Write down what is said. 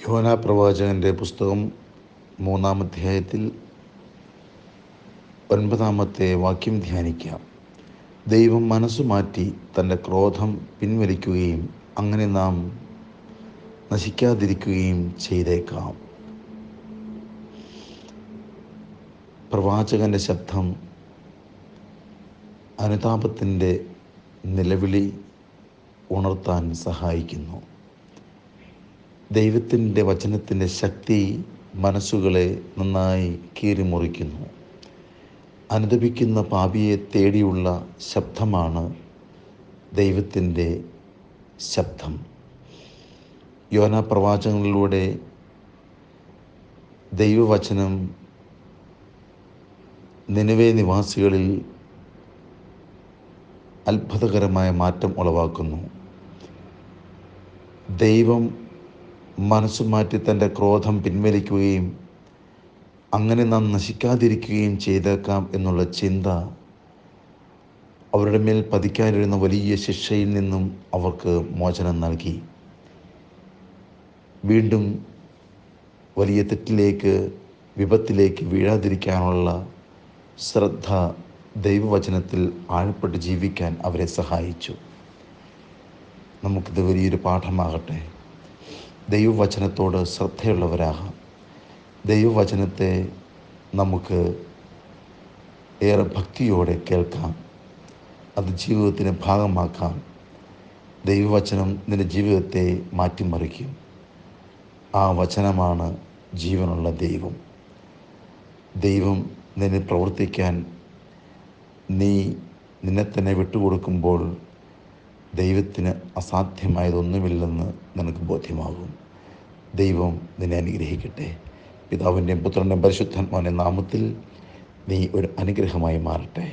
യോനാ പ്രവാചകൻ്റെ പുസ്തകം 3-ാം അധ്യായത്തിൽ 9-ാമത്തെ വാക്യം ധ്യാനിക്കാം. ദൈവം മനസ്സു മാറ്റി തൻ്റെ ക്രോധം പിൻവലിക്കുകയും അങ്ങനെ നാം നശിക്കാതിരിക്കുകയും ചെയ്തേക്കാം. പ്രവാചകൻ്റെ ശബ്ദം അനുതാപത്തിൻ്റെ നിലവിളി ഉണർത്താൻ സഹായിക്കുന്നു. ദൈവത്തിൻ്റെ വചനത്തിൻ്റെ ശക്തി മനസ്സുകളെ നന്നായി കീറിമുറിക്കുന്നു. അനുതപിക്കുന്ന പാപിയെ തേടിയുള്ള ശബ്ദമാണ് ദൈവത്തിൻ്റെ ശബ്ദം. യോനാ പ്രവാചകങ്ങളിലൂടെ ദൈവവചനം നിനവേ നിവാസികളിൽ അത്ഭുതകരമായ മാറ്റം ഉളവാക്കുന്നു. ദൈവം മനസ്സു മാറ്റി തൻ്റെ ക്രോധം പിൻവലിക്കുകയും അങ്ങനെ നാം നശിക്കാതിരിക്കുകയും ചെയ്തേക്കാം എന്നുള്ള ചിന്ത അവരുടെ മേൽ പതിക്കാനിരുന്ന വലിയ ശിക്ഷയിൽ നിന്നും അവർക്ക് മോചനം നൽകി. വീണ്ടും വലിയ തെറ്റിലേക്ക്, വിപത്തിലേക്ക് വീഴാതിരിക്കാനുള്ള ശ്രദ്ധ ദൈവവചനത്തിൽ ആഴപ്പെട്ട് ജീവിക്കാൻ അവരെ സഹായിച്ചു. നമുക്കിത് വലിയൊരു പാഠമാകട്ടെ. ദൈവവചനത്തോട് ശ്രദ്ധയുള്ളവരാകാം. ദൈവവചനത്തെ നമുക്ക് ഏറെ ഭക്തിയോടെ കേൾക്കാം. അത് ജീവിതത്തിന് ഭാഗമാക്കാം. ദൈവവചനം നിന്റെ ജീവിതത്തെ മാറ്റിമറിക്കും. ആ വചനമാണ് ജീവനുള്ള ദൈവം. ദൈവം നിന്നെ പ്രവർത്തിക്കാൻ നിന്നെ തന്നെ വിട്ടുകൊടുക്കുമ്പോൾ ദൈവത്തിന് അസാധ്യമായതൊന്നുമില്ലെന്ന് നിനക്ക് ബോധ്യമാകും. ദൈവം നിന്നെ അനുഗ്രഹിക്കട്ടെ. പിതാവിൻ്റെയും പുത്രൻ്റെയും പരിശുദ്ധാത്മാവിൻ്റെ നാമത്തിൽ നീ ഒരു അനുഗ്രഹമായി മാറട്ടെ.